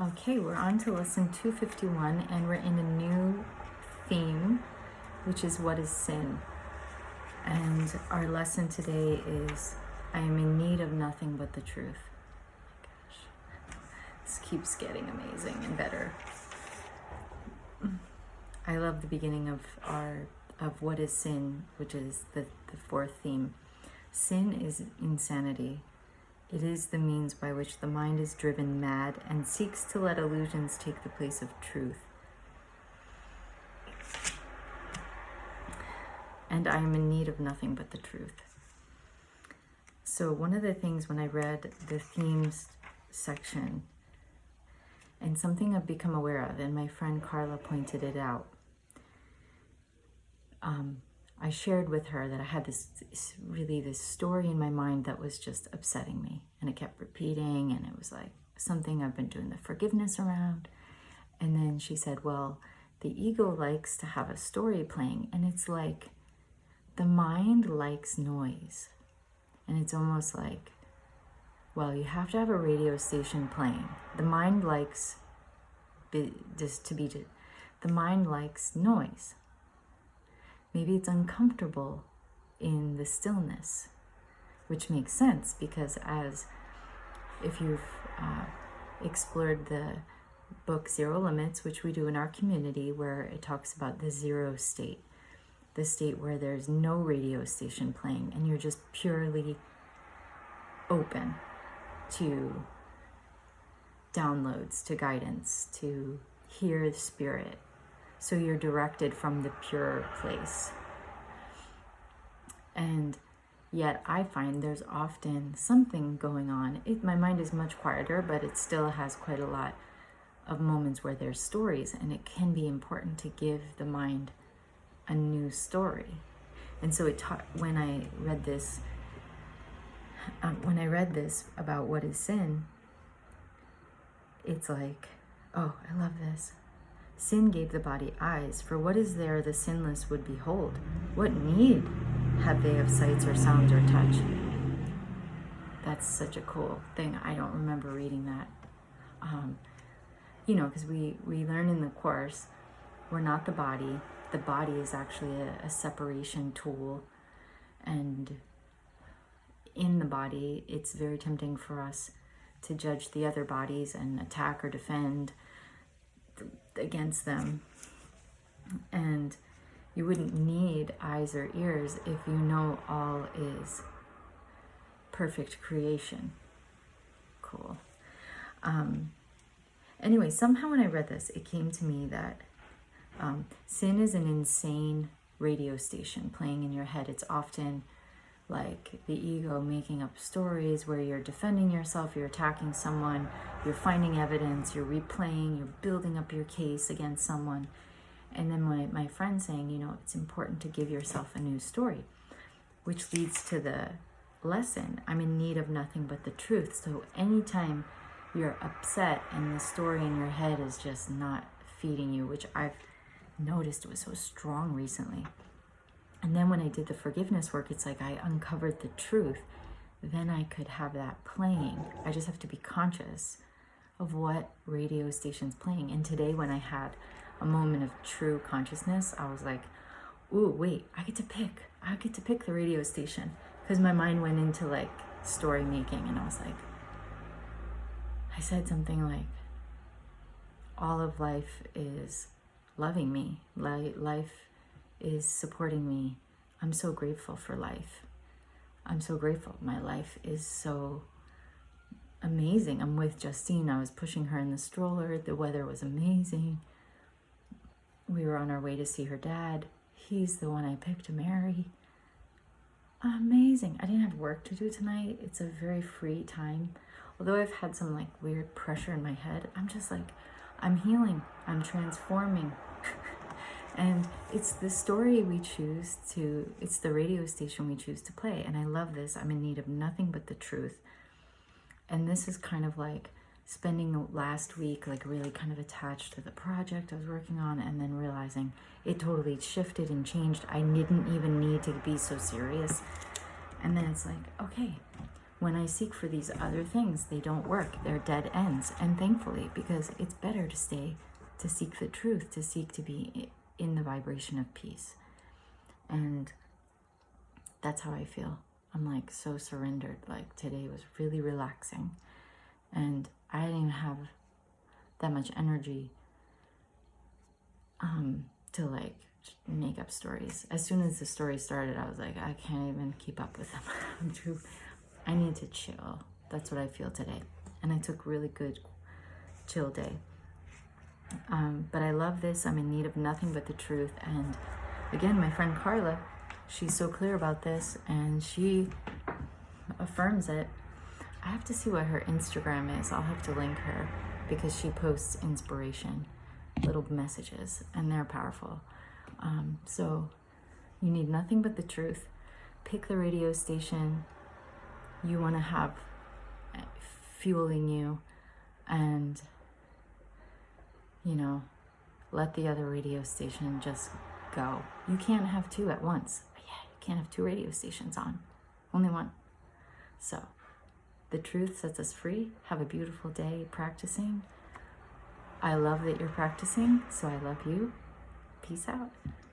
Okay, we're on to lesson 251, and we're in a new theme, which is what is sin. And our lesson today is, I am in need of nothing but the truth. Oh my gosh, this keeps getting amazing and better. I love the beginning of what is sin, which is the fourth theme. Sin is insanity. It is the means by which the mind is driven mad and seeks to let illusions take the place of truth. And I am in need of nothing but the truth. So one of the things when I read the themes section, and something I've become aware of, and my friend Carla pointed it out, I shared with her that I had this story in my mind that was just upsetting me, and it kept repeating, and it was like something I've been doing the forgiveness around. And then she said, well, the ego likes to have a story playing, and it's like the mind likes noise. And it's almost like, well, you have to have a radio station playing. The mind likes the mind likes noise. Maybe it's uncomfortable in the stillness, which makes sense because if you've explored the book Zero Limits, which we do in our community, where it talks about the zero state, the state where there's no radio station playing and you're just purely open to downloads, to guidance, to hear the spirit. So you're directed from the pure place. And yet I find there's often something going on. My mind is much quieter, but it still has quite a lot of moments where there's stories, and it can be important to give the mind a new story. And so when I read this about what is sin, it's like, oh, I love this. Sin gave the body eyes, for what is there the sinless would behold? What need had they of sights or sounds or touch? That's such a cool thing. I don't remember reading that. Because we learn in the course, we're not the body. The body is actually a separation tool. And in the body, it's very tempting for us to judge the other bodies and attack or defend against them. And you wouldn't need eyes or ears if you know all is perfect creation. Cool. Anyway, somehow when I read this, it came to me that sin is an insane radio station playing in your head. It's often like the ego making up stories where you're defending yourself, you're attacking someone, you're finding evidence, you're replaying, you're building up your case against someone. And then my friend saying, it's important to give yourself a new story, which leads to the lesson. I'm in need of nothing but the truth. So anytime you're upset and the story in your head is just not feeding you, which I've noticed was so strong recently. And then when I did the forgiveness work, it's like I uncovered the truth. Then I could have that playing. I just have to be conscious of what radio station's playing. And today when I had a moment of true consciousness, I was like, ooh, wait, I get to pick the radio station. Because my mind went into like story making, and I was like, I said something like, all of life is loving me. Life is supporting me. I'm so grateful for life. I'm so grateful. My life is so amazing. I'm with Justine. I was pushing her in the stroller. The weather was amazing. We were on our way to see her dad. He's the one I picked to marry. Amazing. I didn't have work to do tonight. It's a very free time. Although I've had some like weird pressure in my head, I'm just like, I'm healing. I'm transforming. And it's the story it's the radio station we choose to play. And I love this. I'm in need of nothing but the truth. And this is kind of like spending the last week like really kind of attached to the project I was working on, and then realizing it totally shifted and changed. I didn't even need to be so serious. And then it's like, okay, when I seek for these other things, they don't work. They're dead ends. And thankfully, because it's better to seek the truth, to seek to be in the vibration of peace. And that's how I feel. I'm like so surrendered. Like today was really relaxing. And I didn't even have that much energy to like make up stories. As soon as the story started, I was like, I can't even keep up with them. I need to chill. That's what I feel today. And I took really good chill day. But I love this. I'm in need of nothing but the truth. And again, my friend Carla, she's so clear about this and she affirms it. I have to see what her Instagram is. I'll have to link her because she posts inspiration, little messages, and they're powerful. So you need nothing but the truth. Pick the radio station you want to have fueling you, and let the other radio station just go. You can't have two at once. Yeah, you can't have two radio stations on. Only one. So the truth sets us free. Have a beautiful day practicing. I love that you're practicing, so I love you. Peace out.